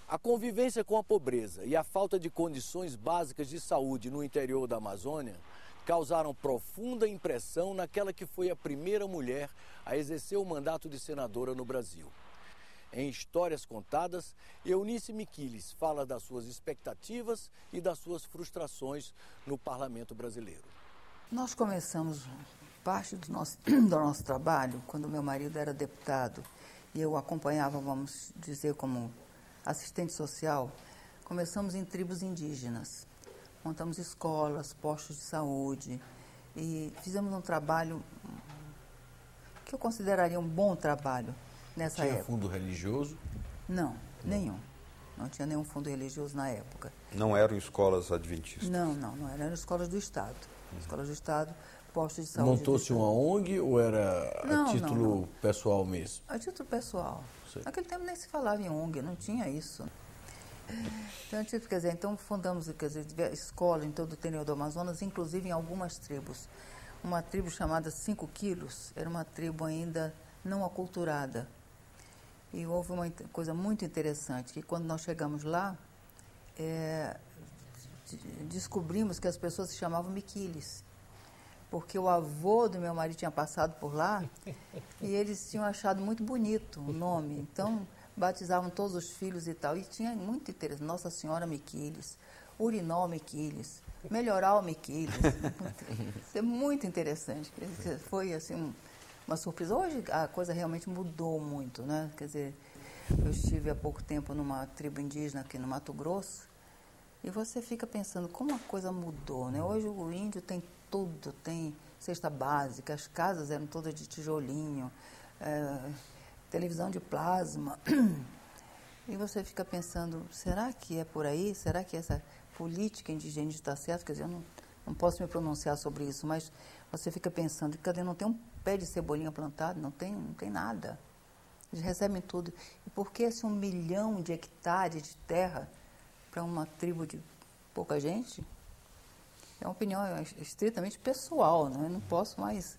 A convivência com a pobreza e a falta de condições básicas de saúde no interior da Amazônia causaram profunda impressão naquela que foi a primeira mulher a exercer o mandato de senadora no Brasil. Em Histórias Contadas, Eunice Miquiles fala das suas expectativas e das suas frustrações no parlamento brasileiro. Nós começamos parte do nosso trabalho quando meu marido era deputado e eu acompanhava, vamos dizer, como assistente social. Começamos em tribos indígenas. Montamos escolas, postos de saúde e fizemos um trabalho que eu consideraria um bom trabalho nessa época. Tinha fundo religioso? Não, nenhum. Não tinha nenhum fundo religioso na época. Não eram escolas adventistas? Não eram escolas do Estado. Escolas do Estado, postos de saúde. Montou-se uma ONG ou era a título pessoal mesmo? A título pessoal. Naquele tempo nem se falava em ONG, não tinha isso. Então fundamos, escola em todo o interior do Amazonas, inclusive em algumas tribos. Uma tribo chamada 5 Quilos, era uma tribo ainda não aculturada. E houve uma coisa muito interessante, que quando nós chegamos lá, descobrimos que as pessoas se chamavam Miquiles, porque o avô do meu marido tinha passado por lá e eles tinham achado muito bonito o nome. Então, batizavam todos os filhos e tal. E tinha muito interesse. Nossa Senhora Miquiles, Urinol Miquiles, Melhoral Miquiles. Isso é muito interessante. Foi assim uma surpresa. Hoje a coisa realmente mudou muito, né? Quer dizer, eu estive há pouco tempo numa tribo indígena aqui no Mato Grosso e você fica pensando como a coisa mudou, né? Hoje o índio tem tudo, tem cesta básica, as casas eram todas de tijolinho, televisão de plasma. E você fica pensando, será que é por aí? Será que essa política indigenista está certa? Quer dizer, eu não posso me pronunciar sobre isso, mas você fica pensando, cadê? Não tem um pé de cebolinha plantado? Não tem nada. Eles recebem tudo. E por que esse 1 milhão de hectares de terra para uma tribo de pouca gente? É uma opinião estritamente pessoal, né? Eu não posso mais...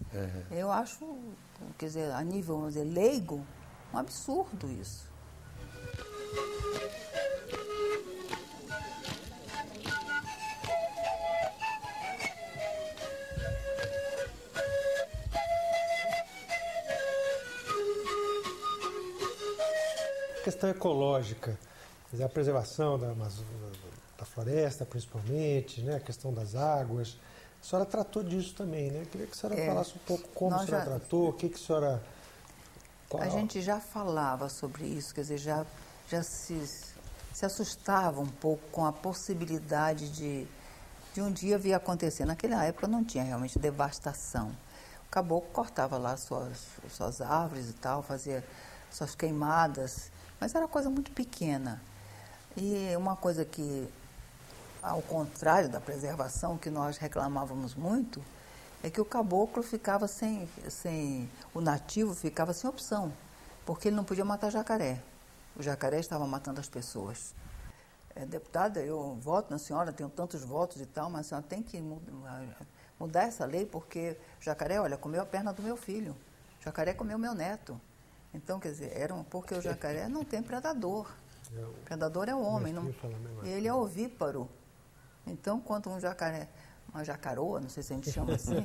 Eu acho, quer dizer, a nível, vamos dizer, leigo, um absurdo isso. A questão ecológica, quer dizer, a preservação da floresta, principalmente, né? A questão das águas. A senhora tratou disso também, né? Eu queria que a senhora falasse um pouco como a senhora tratou, o que a senhora... A gente já falava sobre isso, quer dizer, já se assustava um pouco com a possibilidade de um dia vir acontecer. Naquela época não tinha realmente devastação. O caboclo cortava lá suas árvores e tal, fazia suas queimadas, mas era coisa muito pequena. E uma coisa que, ao contrário da preservação, que nós reclamávamos muito, é que o caboclo ficava o nativo ficava sem opção, porque ele não podia matar jacaré. O jacaré estava matando as pessoas. Deputada, eu voto na senhora, tenho tantos votos e tal, mas a senhora tem que mudar essa lei, porque o jacaré, olha, comeu a perna do meu filho, o jacaré comeu meu neto. Então, quer dizer, porque o jacaré não tem predador. O predador é o homem, ele é ovíparo. Então, quando um jacaré, uma jacaroa, não sei se a gente chama assim,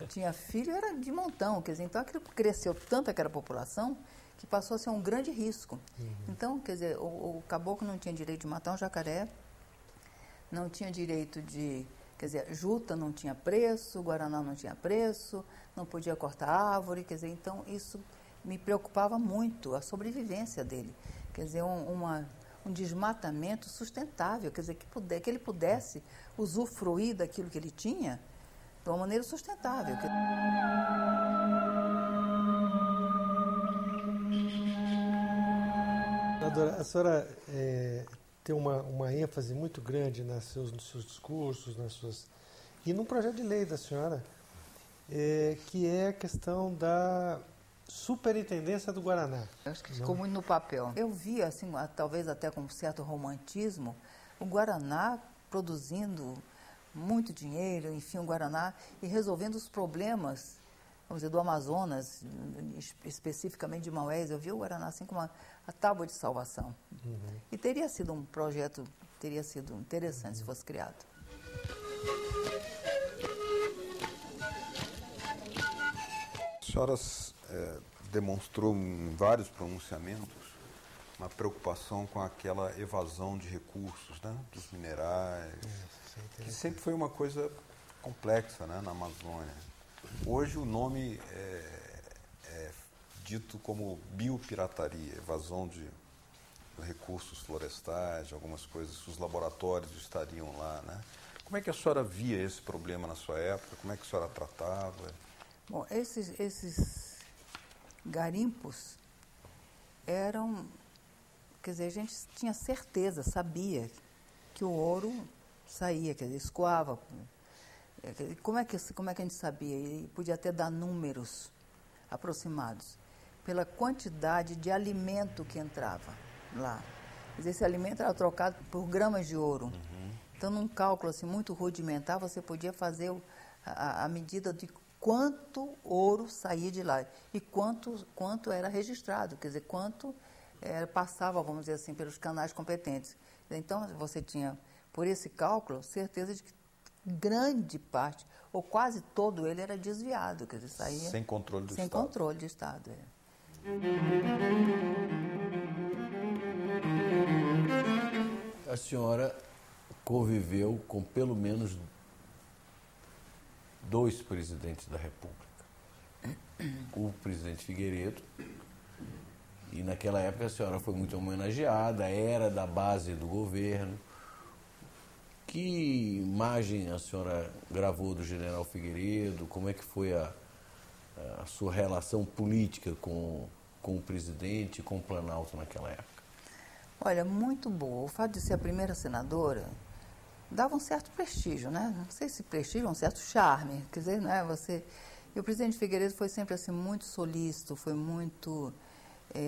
tinha filho, era de montão. Quer dizer, então aquilo cresceu tanto aquela população que passou a ser um grande risco. Então, quer dizer, o caboclo não tinha direito de matar um jacaré, não tinha direito de... Quer dizer, juta não tinha preço, guaraná não tinha preço, não podia cortar árvore, quer dizer, então isso me preocupava muito, a sobrevivência dele. Quer dizer, um desmatamento sustentável, quer dizer, que ele pudesse usufruir daquilo que ele tinha de uma maneira sustentável. A senhora tem uma ênfase muito grande nos seus discursos, e num projeto de lei da senhora, que é a questão da Superintendência do Guaraná. Eu acho que ficou muito no papel. Eu vi, assim, talvez até com um certo romantismo, o Guaraná produzindo muito dinheiro, enfim, o Guaraná, e resolvendo os problemas vamos dizer, do Amazonas, especificamente de Maués, eu vi o Guaraná assim como a tábua de salvação. E teria sido um projeto, teria sido interessante se fosse criado. A senhora demonstrou em vários pronunciamentos uma preocupação com aquela evasão de recursos, né, dos minerais, que sempre foi uma coisa complexa, né, na Amazônia. Hoje o nome é dito como biopirataria, evasão de recursos florestais, de algumas coisas que os laboratórios estariam lá, né? Como é que a senhora via esse problema na sua época? Como é que a senhora tratava? Bom, esses garimpos eram, quer dizer, a gente tinha certeza, sabia que o ouro saía, quer dizer, escoava. Como é que a gente sabia? E podia até dar números aproximados. Pela quantidade de alimento que entrava lá. Quer dizer, esse alimento era trocado por gramas de ouro. Então, num cálculo assim, muito rudimentar, você podia fazer a medida de quanto ouro saía de lá e quanto era registrado, quer dizer, quanto passava, vamos dizer assim, pelos canais competentes. Então, você tinha, por esse cálculo, certeza de que grande parte, ou quase todo ele, era desviado, quer dizer, saía sem controle do Estado. Sem controle do Estado, A senhora conviveu com pelo menos 2 presidentes da República. O presidente Figueiredo, e naquela época a senhora foi muito homenageada, era da base do governo. Que imagem a senhora gravou do general Figueiredo? Como é que foi a sua relação política com o presidente e com o Planalto naquela época? Olha, muito boa. O fato de ser a primeira senadora dava um certo prestígio, né? Não sei se prestígio, um certo charme. Quer dizer, não é? E o presidente Figueiredo foi sempre assim muito solícito, foi muito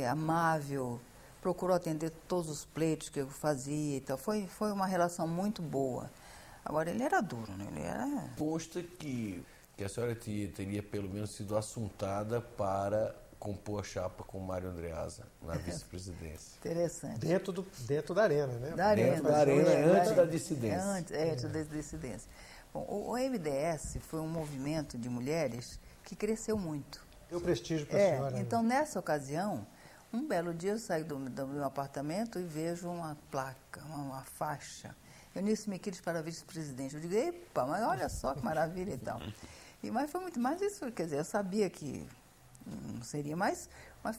amável, procurou atender todos os pleitos que eu fazia e tal. Foi uma relação muito boa. Agora, ele era duro, né? Ele era... Consta que a senhora teria pelo menos sido assuntada para compor a chapa com o Mário Andreasa na vice-presidência. Interessante. Dentro da arena, né? Dentro da arena, antes da dissidência. Antes da dissidência. Bom, o MDS foi um movimento de mulheres que cresceu muito. Deu prestígio para a senhora. Então, nessa ocasião, um belo dia eu saí do meu apartamento e vejo uma placa, uma faixa. Eunice Miquiles para vice-presidente. Eu digo, epa, mas olha só que maravilha e tal. Mas foi muito mais isso, quer dizer, eu sabia que não seria, mas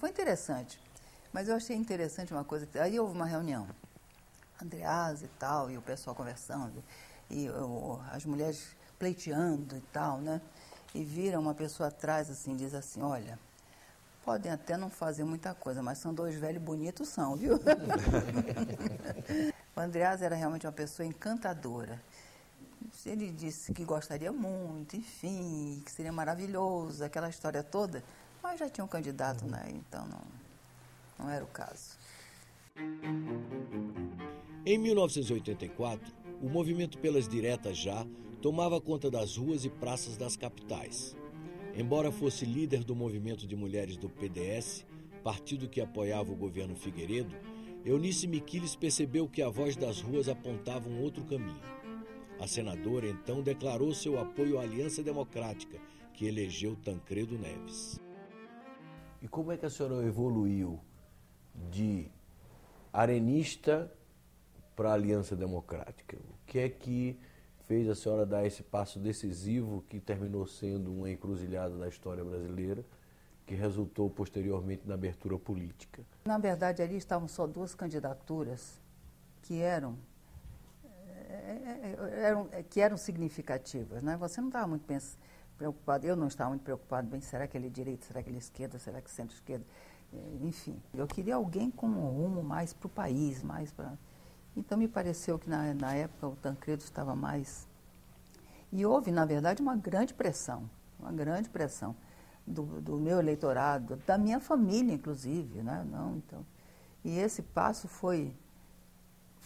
foi interessante. Mas eu achei interessante uma coisa, aí houve uma reunião, Andreasa e tal, e o pessoal conversando, e as mulheres pleiteando e tal, né? E viram uma pessoa atrás, assim, diz assim, olha, podem até não fazer muita coisa, mas são 2 velhos bonitos, são, viu? O Andreasa era realmente uma pessoa encantadora. Ele disse que gostaria muito, enfim, que seria maravilhoso, aquela história toda, mas já tinha um candidato, né? Então não era o caso. Em 1984, o movimento pelas diretas já tomava conta das ruas e praças das capitais. Embora fosse líder do movimento de mulheres do PDS, partido que apoiava o governo Figueiredo, Eunice Miquiles percebeu que a voz das ruas apontava um outro caminho. A senadora, então, declarou seu apoio à Aliança Democrática, que elegeu Tancredo Neves. E como é que a senhora evoluiu de arenista para a Aliança Democrática? O que é que fez a senhora dar esse passo decisivo que terminou sendo uma encruzilhada da história brasileira, que resultou posteriormente na abertura política? Na verdade, ali estavam só 2 candidaturas que eram significativas, né? Você não estava muito preocupado, eu não estava muito preocupado, bem, será que ele é direita, será que ele é esquerda, será que é centro-esquerda? Enfim, eu queria alguém com um rumo mais para o país, mais para... Então, me pareceu que na época o Tancredo estava mais... E houve, na verdade, uma grande pressão do meu eleitorado, da minha família, inclusive, né? Então, e esse passo foi,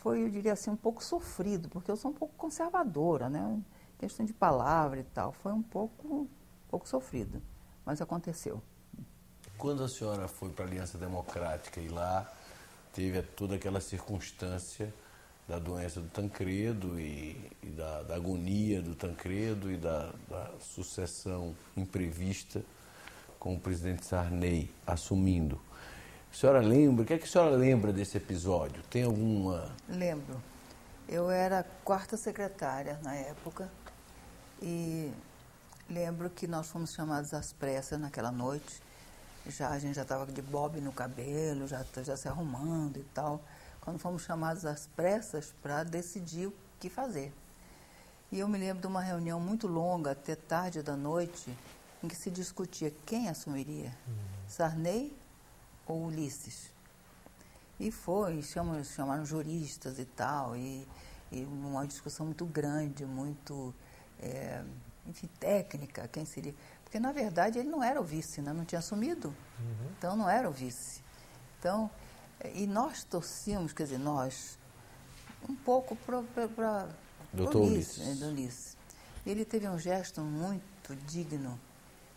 eu diria assim, um pouco sofrido, porque eu sou um pouco conservadora, né? Questão de palavra e tal, foi um pouco sofrido. mas aconteceu. Quando a senhora foi para a Aliança Democrática e lá teve toda aquela circunstância da doença do Tancredo e da agonia do Tancredo e da sucessão imprevista com o presidente Sarney assumindo. A senhora lembra? O que é que a senhora lembra desse episódio? Tem alguma... Lembro. Eu era quarta secretária na época e lembro que nós fomos chamados às pressas naquela noite. A gente já estava de bob no cabelo, já se arrumando e tal, quando fomos chamados às pressas para decidir o que fazer. E eu me lembro de uma reunião muito longa, até tarde da noite, em que se discutia quem assumiria, Sarney ou Ulisses. E chamaram juristas e tal, e uma discussão muito grande, muito, enfim, técnica, quem seria... Porque, na verdade, ele não era o vice, né? Não tinha assumido, então não era o vice. Então, e nós torcíamos, quer dizer, nós, um pouco para Doutor Ulisses. Ulisses. Ele teve um gesto muito digno.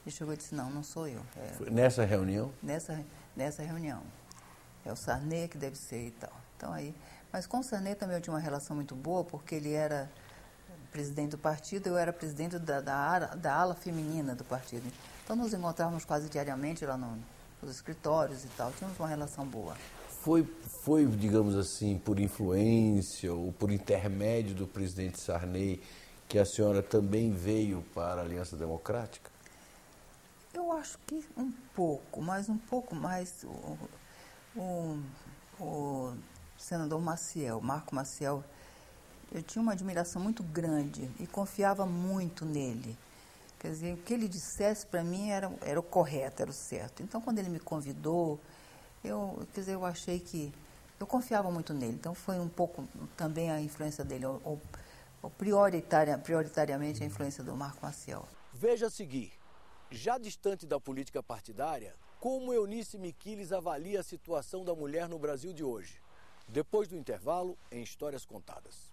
Ele chegou e disse, não sou eu. Foi nessa reunião? Nessa reunião. É o Sarney que deve ser e tal. Então, aí, mas com o Sarney também eu tinha uma relação muito boa, porque ele era presidente do partido, eu era presidente da ala feminina do partido. Então, nos encontrávamos quase diariamente lá nos escritórios e tal. Tínhamos uma relação boa. Foi, digamos assim, por influência ou por intermédio do presidente Sarney que a senhora também veio para a Aliança Democrática? Eu acho que um pouco mais o senador Maciel, Marco Maciel, eu tinha uma admiração muito grande e confiava muito nele. Quer dizer, o que ele dissesse para mim era o correto, era o certo. Então, quando ele me convidou, eu achei que... Eu confiava muito nele. Então, foi um pouco também a influência dele, ou prioritariamente a influência do Marco Maciel. Veja a seguir, já distante da política partidária, como Eunice Miquiles avalia a situação da mulher no Brasil de hoje? Depois do intervalo, em Histórias Contadas.